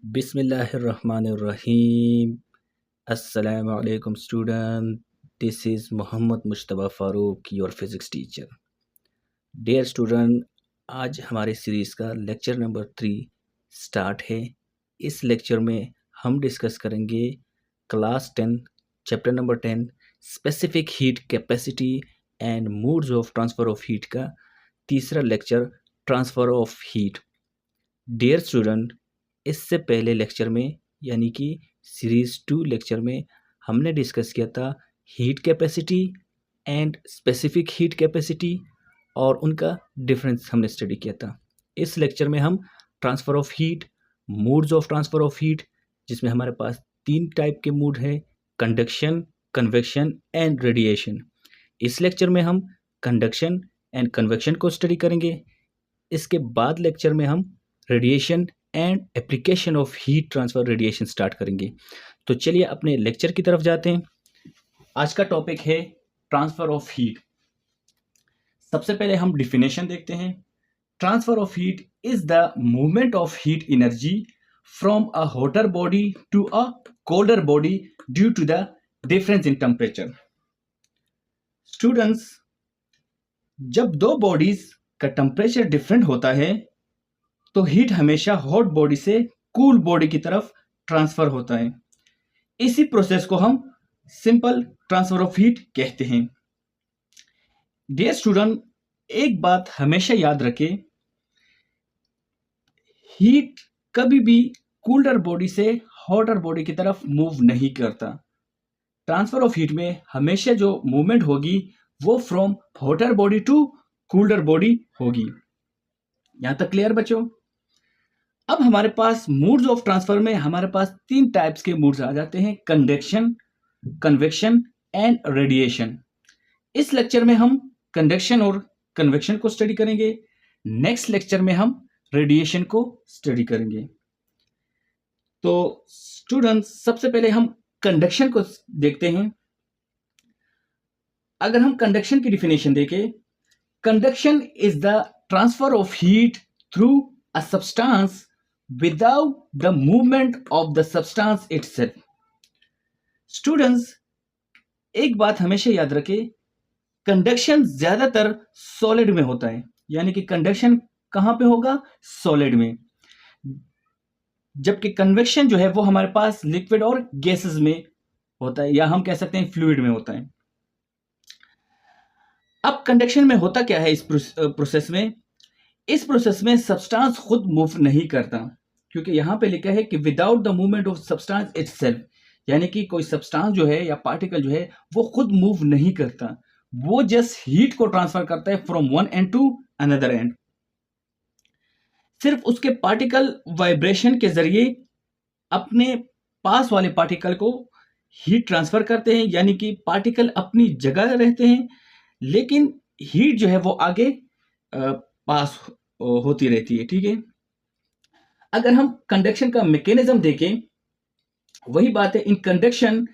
बिस्मिल्लाहिर्रहमानिर्रहीम। अस्सलामु अलैकुम student, this is Mohammad Mushtaba Farooq, your physics teacher. Dear student, आज हमारे सीरीज़ का लेक्चर नंबर 3 स्टार्ट है। इस लेक्चर में हम डिस्कस करेंगे class 10 chapter number 10 specific heat capacity and modes of transfer of heat का तीसरा lecture, transfer of heat. Dear student, इससे पहले लेक्चर में यानी कि सीरीज़ 2 लेक्चर में हमने डिस्कस किया था heat capacity and specific heat capacity और उनका डिफरेंस हमने स्टडी किया था। इस लेक्चर में हम transfer of heat, modes of transfer of heat, जिसमें हमारे पास 3 टाइप के मोड हैं, कंडक्शन, कन्वेक्शन एंड रेडिएशन। इस लेक्चर में हम कंडक्शन एंड कन्वेक्शन को स्टडी करेंगे। इसके बाद लेक्चर में हम radiation and application of heat transfer radiation start करेंगे। तो चलिए अपने लेक्चर की तरफ जाते हैं। आज का टॉपिक है ट्रांसफर ऑफ हीट। सबसे पहले हम डिफिनेशन देखते हैं। Transfer of heat is the movement of heat energy from a hotter body to a colder body due to the difference in temperature. Students, जब दो बॉडीज का टेम्परेचर डिफरेंट होता है तो हीट हमेशा हॉट बॉडी से कूल बॉडी की तरफ ट्रांसफर होता है। इसी प्रोसेस को हम सिंपल ट्रांसफर ऑफ हीट कहते हैं। डियर स्टूडेंट, एक बात हमेशा याद रखें, हीट कभी भी कूलर बॉडी से हॉटर बॉडी की तरफ मूव नहीं करता। ट्रांसफर ऑफ हीट में हमेशा जो मूवमेंट होगी वो from hotter body to cooler body होगी। यहां तक क्लियर बच्चों? अब हमारे पास मोड्स ऑफ ट्रांसफर में हमारे पास 3 टाइप्स के मोड्स आ जाते हैं, कंडक्शन, कन्वेक्शन एंड रेडिएशन। इस लेक्चर में हम कंडक्शन और कन्वेक्शन को स्टडी करेंगे। नेक्स्ट लेक्चर में हम रेडिएशन को स्टडी करेंगे। तो स्टूडेंट्स, सबसे पहले हम कंडक्शन को देखते हैं। अगर हम कंडक्शन की डिफिनेशन देखें, conduction is the transfer of heat through a substance without the movement of the substance itself. Students, एक बात हमेशा याद रखें, कंडक्शन ज्यादातर सॉलिड में होता है। यानी कि कंडक्शन कहां पे होगा? सॉलिड में। जबकि कन्वेक्शन जो है वो हमारे पास लिक्विड और गैसेस में होता है, या हम कह सकते हैं फ्लूइड में होता है। अब कंडक्शन में होता क्या है इस प्रोसेस में? इस प्रोसेस में सब्सटेंस खुद मूव नहीं करता, क्योंकि यहां पे लिखा है कि without the movement of substance itself, यानी कि कोई सब्सटेंस जो है या पार्टिकल जो है वो खुद मूव नहीं करता, वो जस्ट हीट को ट्रांसफर करता है from one end to another end. सिर्फ उसके पार्टिकल वाइब्रेशन के जरिए अपने पास वाले पार्टिकल को हीट ट्रांसफर करते हैं, यानी कि पार्टिकल अपनी जगह रहते हैं लेकिन हीट जो है वो आगे पास होती रहती है। ठीक है, अगर हम कंडक्शन का मैकेनिज्म देखें, वही बात है, in conduction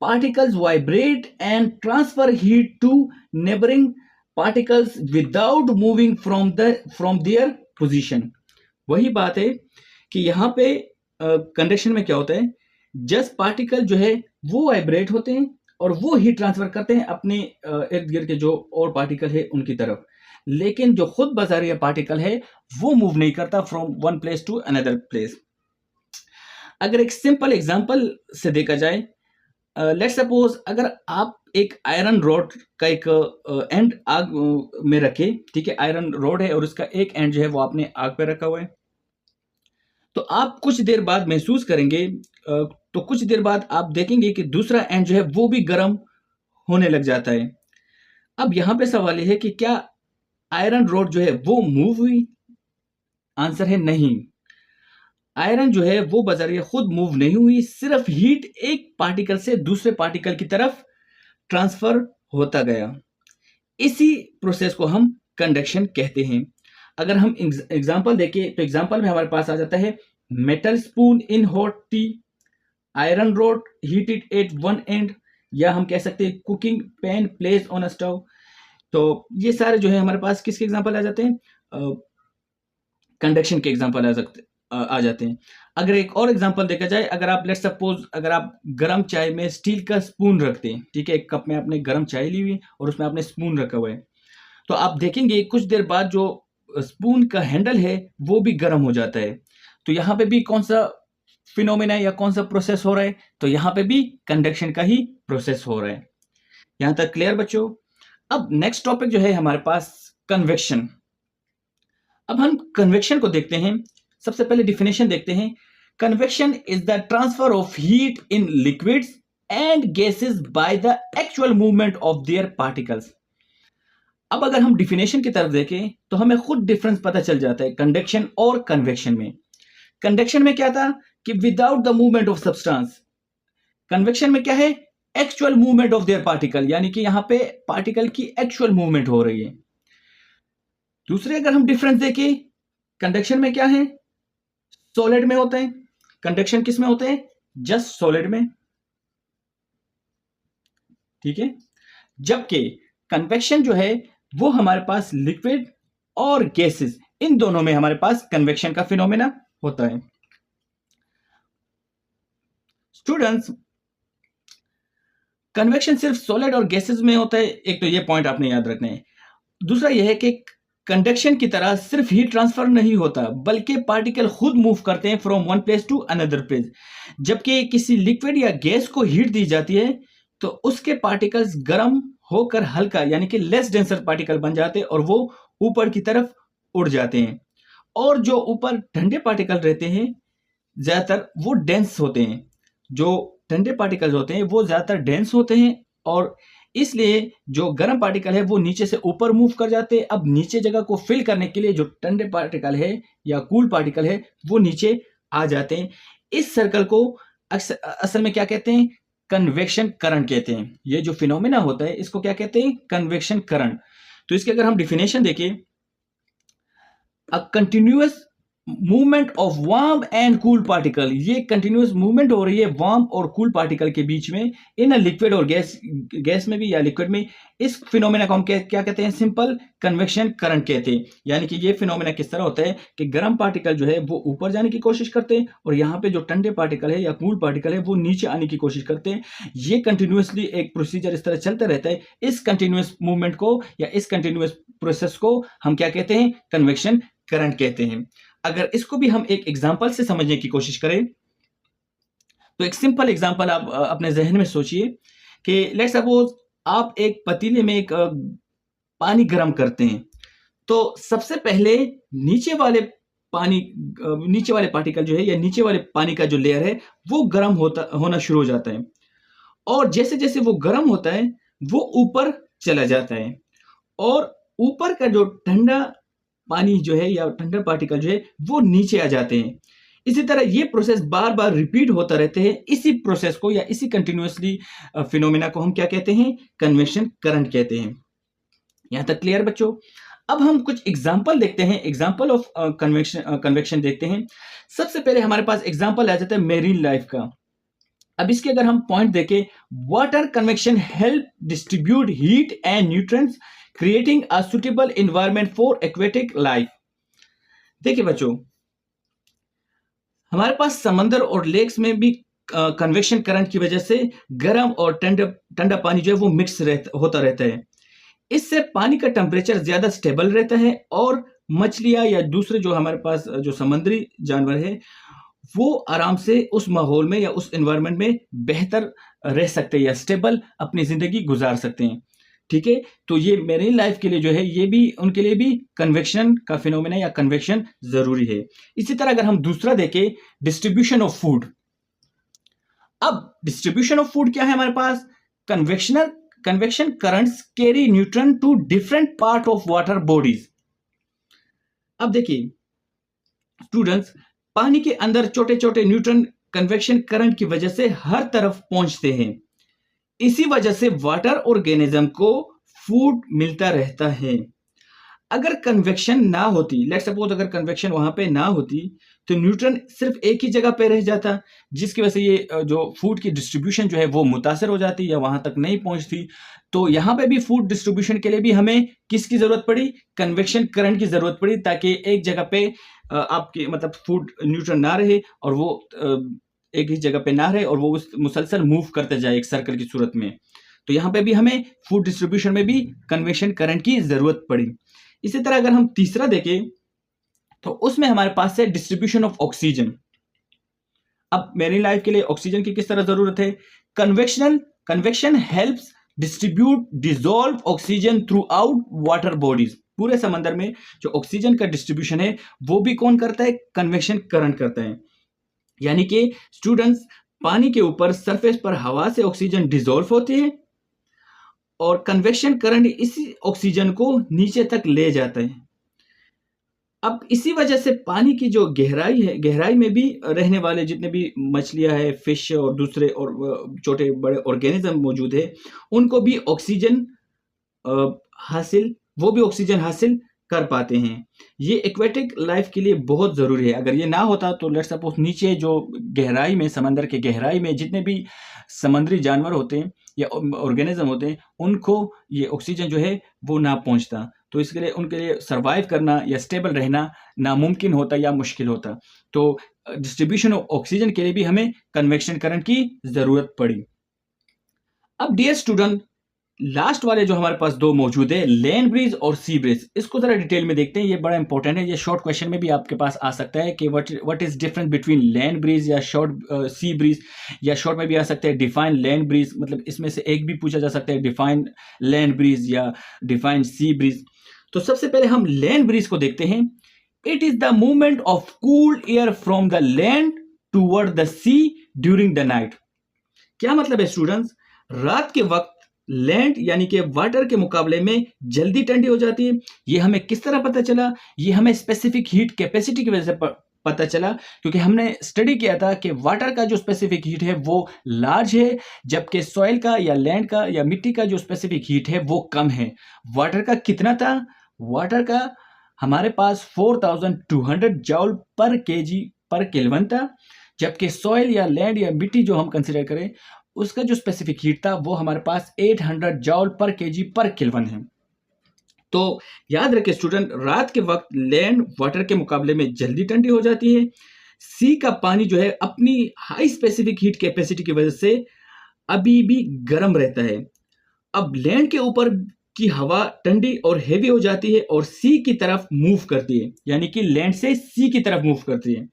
particles vibrate and transfer heat to neighbouring particles without moving from their position. वही बात है कि यहाँ पे कंडक्शन में क्या होता है, जस्ट पार्टिकल जो है वो वाइब्रेट होते हैं और वो हीट ट्रांसफर करते हैं अपने इर्द गिर्द के जो और पार्टिकल है उनकी तरफ, लेकिन जो खुद बाजारी पार्टिकल है वो मूव नहीं करता from one place to another place. अगर एक सिंपल एग्जांपल से देखा जाए, लेट्स सपोज अगर आप एक आयरन रॉड का एक एंड आग में रखे, ठीक है, आयरन रॉड है और उसका एक एंड जो है वो आपने आग पे रखा हुआ है, तो आप कुछ देर बाद महसूस करेंगे, तो कुछ देर बाद आप देखेंगे कि दूसरा एंड जो है वो भी गर्म होने लग जाता है। अब यहां पे सवाल यह है कि क्या आयरन रॉड जो है वो मूव हुई? आंसर है नहीं। आयरन जो है वो बजारिया खुद मूव नहीं हुई, सिर्फ हीट एक पार्टिकल से दूसरे पार्टिकल की तरफ ट्रांसफर होता गया। इसी प्रोसेस को हम कंडक्शन कहते हैं। अगर हम एग्जांपल देखें तो एग्जांपल में हमारे पास आ जाता है metal spoon in hot tea, iron rod heated at one end, या हम कह सकते हैं cooking pan place on a stove. तो ये सारे जो है हमारे पास किसके एग्जांपल आ जाते हैं? कंडक्शन के एग्जांपल आ सकते हैं। आ जाते हैं। अगर एक और एग्जांपल देखा जाए, अगर आप लेट्स सपोज अगर आप गरम चाय में स्टील का स्पून रखते हैं, ठीक है, एक कप में आपने गरम चाय ली हुई और उसमें आपने स्पून रखा हुआ है, तो आप देखेंगे कुछ देर बाद जो स्पून का हैंडल है वो भी गर्म हो जाता है। तो यहाँ पे भी कौन सा फिनोमेना या कौन सा प्रोसेस हो रहा है? तो यहाँ पे भी कंडक्शन का ही प्रोसेस हो रहा है। यहाँ तक क्लियर बच्चों? अब नेक्स्ट टॉपिक जो है हमारे पास कन्वेक्शन। अब हम कन्वेक्शन को देखते हैं। सबसे पहले डिफिनेशन देखते हैं। Convection is the transfer of heat in liquids and gases by the actual movement of their particles. अब अगर हम डिफिनेशन की तरफ देखें तो हमें खुद डिफरेंस पता चल जाता है कंडक्शन और कन्वेक्शन में। कंडक्शन में क्या था कि without the movement of substance. Convection में क्या है? Actual movement of their particle, यानी कि यहां पे पार्टिकल की एक्चुअल मूवमेंट हो रही है। दूसरे अगर हम डिफरेंस देखें, कंडक्शन में क्या है? सॉलिड में होता है। कंडक्शन किस में होते हैं? जस्ट सॉलिड में, ठीक है। जबकि कन्वेक्शन जो है वो हमारे पास लिक्विड और गैसेस, इन दोनों में हमारे पास कन्वेक्शन का फिनोमेना होता है। स्टूडेंट्स, कन्वेक्शन सिर्फ सॉलिड और गैसेस में होता है, एक तो ये पॉइंट आपने याद रखना है। दूसरा यह है कि कंडक्शन की तरह सिर्फ हीट ट्रांसफर नहीं होता, बल्कि पार्टिकल खुद मूव करते हैं from one place to another place. जबकि किसी लिक्विड या गैस को हीट दी जाती है तो उसके पार्टिकल्स गर्म होकर हल्का यानी कि लेस डेंसर पार्टिकल बन जाते हैं और वो ऊपर की तरफ उड़ जाते हैं। और जो ऊपर ठंडे पार्टिकल रहते हैं ज्यादातर वो डेंस होते हैं। जो ठंडे पार्टिकल्स होते हैं वो ज्यादातर डेंस होते हैं और इसलिए जो गर्म पार्टिकल है वो नीचे से ऊपर मूव कर जाते हैं। अब नीचे जगह को फिल करने के लिए जो ठंडे पार्टिकल है या कूल पार्टिकल है वो नीचे आ जाते हैं। इस सर्कल को असल में क्या कहते हैं? कन्वेक्शन करंट कहते हैं। ये जो फिनोमेना होता है इसको क्या कहते हैं? Convection current. तो इसके अगर हम डिफिनेशन देखें, a continuous movement of warm and cool particle. ये कंटिन्यूअस मूवमेंट हो रही है वार्म और कूल पार्टिकल के बीच में इन अ लिक्विड और गैस में भी या लिक्विड में। इस फिनोमेना को हम क्या कहते हैं? सिंपल कन्वेक्शन करंट कहते हैं। यानी कि ये फिनोमेना किस तरह होता है कि गर्म पार्टिकल जो है वो ऊपर जाने की कोशिश करते हैं और यहाँ पे जो ठंडे पार्टिकल है या कूल पार्टिकल है वो नीचे आने की कोशिश करते हैं। ये कंटिन्यूअसली एक प्रोसीजर इस तरह चलता रहता है। इस कंटिन्यूअस मूवमेंट को या इस कंटिन्यूअस प्रोसेस को हम क्या कहते हैं? कन्वेक्शन करंट कहते हैं। अगर इसको भी हम एक एग्जांपल से समझने की कोशिश करें तो एक सिंपल एग्जांपल आप अपने जहन में सोचिए कि लेट्स सपोज आप एक पतीले में एक पानी गर्म करते हैं। तो सबसे पहले नीचे वाले नीचे वाले पार्टिकल जो है या नीचे वाले पानी का जो लेयर है वो गर्म होना शुरू हो जाता है और जैसे जैसे वो गर्म होता है वो ऊपर चला जाता है और ऊपर का जो ठंडा पानी जो है या ठंडा पार्टिकल जो है वो नीचे आ जाते हैं। इसी तरह ये प्रोसेस बार बार रिपीट होता रहते हैं। इसी प्रोसेस को या इसी कंटिन्यूअसली फिनोमेना को हम क्या कहते हैं? कन्वेक्शन करंट कहते हैं। यहां तक क्लियर बच्चों? अब हम कुछ एग्जांपल देखते हैं, एग्जांपल ऑफ कन्वेक्शन देखते हैं। सबसे पहले हमारे पास एग्जांपल आ जाता है मेरीन लाइफ का। अब इसके अगर हम पॉइंट देखें, water convection help distribute heat and nutrients creating a suitable environment for aquatic life. देखिए बच्चों, हमारे पास समंदर और लेक्स में भी कन्वेक्शन करंट की वजह से गर्म और ठंडा पानी जो है वो मिक्स होता रहता है। इससे पानी का टेम्परेचर ज्यादा स्टेबल रहता है और मछलियां या दूसरे जो हमारे पास जो समुद्री जानवर है वो आराम से उस माहौल में या उस एनवायरनमेंट में बेहतर रह सकते हैं या स्टेबल अपनी जिंदगी गुजार सकते हैं। ठीक है, तो ये मेरीन लाइफ के लिए जो है ये भी उनके लिए भी कन्वेक्शन का फिनोमेना या कन्वेक्शन जरूरी है। इसी तरह अगर हम दूसरा देखें, डिस्ट्रीब्यूशन ऑफ फूड। अब डिस्ट्रीब्यूशन ऑफ फूड क्या है हमारे पास? Convection currents carry nutrient to different part of water bodies. अब देखिए स्टूडेंट्स, पानी के अंदर छोटे छोटे न्यूट्रन कन्वेक्शन करंट की वजह से हर तरफ पहुंचते हैं। इसी वजह से वाटर ऑर्गेनिज्म को फूड मिलता रहता है। अगर कन्वेक्शन ना होती, लेट्स सपोज अगर कन्वेक्शन वहां पे ना होती तो न्यूट्रन सिर्फ एक ही जगह पे रह जाता, जिसकी वजह से ये जो फूड की डिस्ट्रीब्यूशन जो है वो मुतासर हो जाती या वहां तक नहीं पहुंचती। तो यहाँ पे भी फूड डिस्ट्रीब्यूशन के लिए भी हमें किसकी जरूरत पड़ी? कन्वेक्शन करंट की जरूरत पड़ी, ताकि एक जगह पे आपके मतलब फूड न्यूट्रल ना रहे और वो एक ही जगह पे ना रहे और वो उस मुसलसल मूव करते जाए एक सर्कल की सूरत में। तो यहाँ पे भी हमें फूड डिस्ट्रीब्यूशन में भी कन्वेक्शन करंट की ज़रूरत पड़ी। इसी तरह अगर हम तीसरा देखें तो उसमें हमारे पास है डिस्ट्रीब्यूशन ऑफ ऑक्सीजन। अब मेरी लाइफ के लिए ऑक्सीजन की किस तरह ज़रूरत है? Convection helps distribute dissolve oxygen through out water bodies. पूरे समंदर में जो ऑक्सीजन का डिस्ट्रीब्यूशन है वो भी कौन करता है? कन्वेक्शन करंट करता है। यानी कि स्टूडेंट्स, पानी के ऊपर सरफेस पर हवा से ऑक्सीजन डिसॉल्व होती है और कन्वेक्शन करंट इसी ऑक्सीजन को नीचे तक ले जाता है। अब इसी वजह से पानी की जो गहराई है, गहराई में भी रहने वाले जितने भी मछलियां हैं, फिश और दूसरे और छोटे बड़े ऑर्गेनिज्म मौजूद है, उनको भी ऑक्सीजन ऑक्सीजन हासिल कर पाते हैं। ये एक्वेटिक लाइफ के लिए बहुत ज़रूरी है। अगर ये ना होता तो लेट्स सपोज नीचे जो गहराई में, समंदर के गहराई में जितने भी समुद्री जानवर होते हैं या ऑर्गेनिज्म होते हैं, उनको ये ऑक्सीजन जो है वो ना पहुंचता। तो इसके लिए उनके लिए सर्वाइव करना या स्टेबल रहना नामुमकिन होता या मुश्किल होता। तो डिस्ट्रीब्यूशन ऑफ ऑक्सीजन के लिए भी हमें कन्वेक्शन करंट की ज़रूरत पड़ी। अब डियर स्टूडेंट, लास्ट वाले जो हमारे पास दो मौजूद है, लैंड ब्रीज और सी ब्रीज, इसको जरा डिटेल में देखते हैं। ये बड़ा इंपॉर्टेंट है, ये शॉर्ट क्वेश्चन में भी आपके पास आ सकता है कि what is difference between land breeze या शॉर्ट सी ब्रीज, या शॉर्ट में भी आ सकता है डिफाइन लैंड ब्रीज। मतलब इसमें से एक भी पूछा जा सकता है, डिफाइन लैंड ब्रीज या डिफाइन सी ब्रीज। तो सबसे पहले हम लैंड ब्रीज को देखते हैं। It is the movement of cool air from the land toward the sea during the night. क्या मतलब है स्टूडेंट्स? रात के वक्त लैंड यानी कि वाटर के मुकाबले में जल्दी ठंडी हो जाती है। ये हमें किस तरह पता चला? ये हमें स्पेसिफिक हीट कैपेसिटी की वजह से पता चला, क्योंकि हमने स्टडी किया था कि वाटर का जो स्पेसिफिक हीट है वो लार्ज है, जबकि सॉइल का या लैंड का या मिट्टी का जो स्पेसिफिक हीट है वो कम है। वाटर का कितना था? वाटर का हमारे पास 4200 जॉल पर केजी पर केल्विन था, जबकि सॉइल या लैंड या मिट्टी जो हम कंसिडर करें उसका जो स्पेसिफिक हीट था वो हमारे पास 800 जॉल पर केजी पर केल्विन है। तो याद रखें स्टूडेंट, रात के वक्त लैंड वाटर के मुकाबले में जल्दी ठंडी हो जाती है। सी का पानी जो है अपनी हाई स्पेसिफिक हीट कैपेसिटी की वजह से अभी भी गर्म रहता है। अब लैंड के ऊपर की हवा ठंडी और हेवी हो जाती है और सी की तरफ मूव करती है, यानी कि लैंड से सी की तरफ मूव करती है।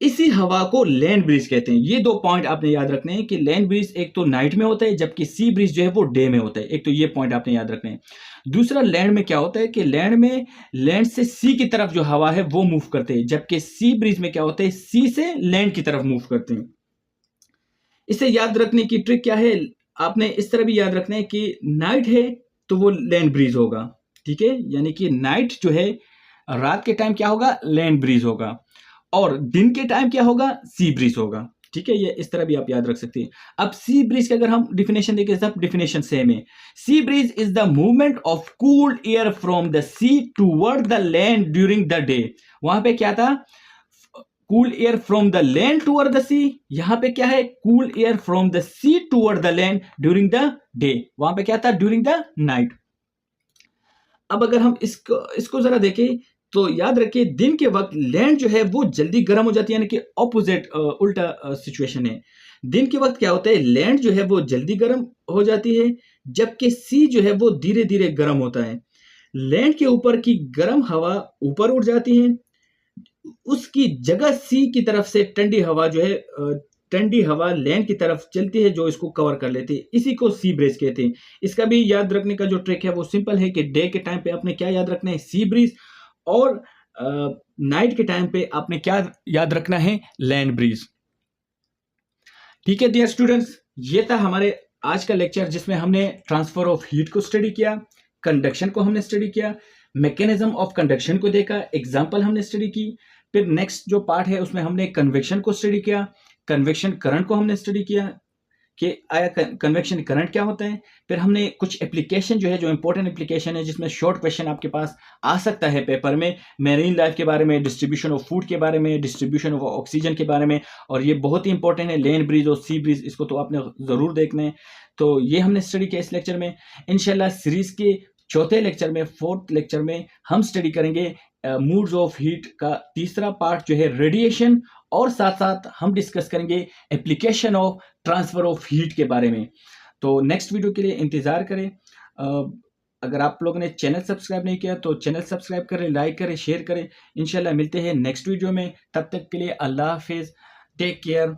इसी हवा को लैंड ब्रीज कहते हैं। ये दो पॉइंट आपने याद रखने हैं कि लैंड ब्रीज एक तो नाइट में होता है, जबकि सी ब्रीज जो है वो डे में होता है। एक तो ये पॉइंट आपने याद रखने हैं। दूसरा, लैंड में क्या होता है कि लैंड में लैंड से सी की तरफ जो हवा है वो मूव करते हैं, जबकि सी ब्रीज में क्या होता है, सी से लैंड की तरफ मूव करते हैं। इसे याद रखने की ट्रिक क्या है? आपने इस तरह भी याद रखना है कि नाइट है तो वो लैंड ब्रीज होगा, ठीक है। यानी कि नाइट जो है, रात के टाइम क्या होगा, लैंड ब्रीज होगा, और दिन के टाइम क्या होगा, सी ब्रीज होगा, ठीक है। ये इस तरह भी आप याद रख सकते हैं। अब सी ब्रीज की अगर हम डिफिनेशन देखें, सब डिफिनेशन सेम है। Sea breeze is the movement of cool air from the sea toward the land during the day. वहां पे क्या था, cool air from the land toward the sea. यहां पे क्या है, cool air from the sea toward the land during the day. वहां पे क्या था, ड्यूरिंग द नाइट। अब अगर हम इसको जरा देखें तो याद रखिए, दिन के वक्त लैंड जो है वो जल्दी गर्म हो जाती है, यानी कि ऑपोजिट उल्टा सिचुएशन है। दिन के वक्त क्या होता है, लैंड जो है वो जल्दी गर्म हो जाती है, जबकि सी जो है वो धीरे धीरे गर्म होता है। लैंड के ऊपर की गर्म हवा ऊपर उड़ जाती है, उसकी जगह सी की तरफ से ठंडी हवा जो है ठंडी हवा लैंड की तरफ चलती है, जो इसको कवर कर लेती है। इसी को सी ब्रीज कहते हैं। इसका भी याद रखने का जो ट्रिक है वो सिंपल है कि डे के टाइम पे आपने क्या याद रखना है, सी ब्रीज, और नाइट के टाइम पे आपने क्या याद रखना है, लैंड ब्रीज। ठीक है डियर स्टूडेंट्स, ये था हमारे आज का लेक्चर, जिसमें हमने ट्रांसफर ऑफ हीट को स्टडी किया, कंडक्शन को हमने स्टडी किया, मैकेनिज्म ऑफ कंडक्शन को देखा, एग्जांपल हमने स्टडी की। फिर नेक्स्ट जो पार्ट है उसमें हमने कन्वेक्शन को स्टडी किया, कन्वेक्शन करंट को हमने स्टडी किया कि आया कन्वेक्शन करंट क्या होता है। फिर हमने कुछ एप्लीकेशन जो है, जो इंपॉर्टेंट एप्लीकेशन है, जिसमें शॉर्ट क्वेश्चन आपके पास आ सकता है पेपर में, मैरीन लाइफ के बारे में, डिस्ट्रीब्यूशन ऑफ फूड के बारे में, डिस्ट्रीब्यूशन ऑफ ऑक्सीजन के बारे में, और ये बहुत ही इंपॉर्टेंट है, लैंड ब्रीज और सी ब्रीज, इसको तो आपने ज़रूर देखना है। तो ये हमने स्टडी किया इस लेक्चर में। इंशाल्लाह सीरीज़ के चौथे लेक्चर में, फोर्थ लेक्चर में हम स्टडी करेंगे मूड्स ऑफ हीट का तीसरा पार्ट जो है रेडिएशन, और साथ साथ हम डिस्कस करेंगे application of transfer of heat के बारे में। तो नेक्स्ट वीडियो के लिए इंतज़ार करें। अगर आप लोगों ने चैनल सब्सक्राइब नहीं किया तो चैनल सब्सक्राइब करें, लाइक करें, शेयर करें। इंशाल्लाह मिलते हैं नेक्स्ट वीडियो में। तब तक के लिए अल्लाह हाफिज़, टेक केयर।